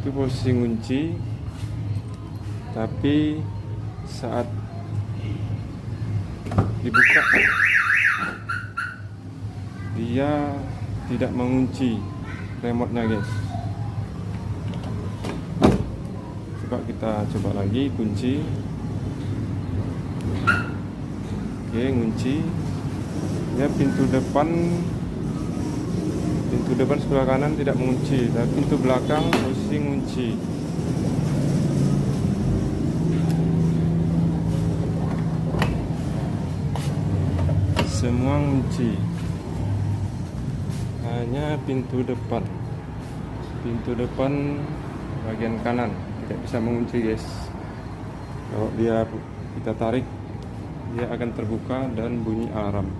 itu posisi ngunci, tapi saat dibuka dia tidak mengunci remote-nya, guys. Coba kita coba lagi kunci. Oke, ngunci. Ya, pintu depan sebelah kanan tidak mengunci, tapi pintu belakang posisi ngunci. Semua ngunci, hanya pintu depan bagian kanan tidak bisa mengunci, guys. Kalau kita tarik, dia akan terbuka dan bunyi alarm.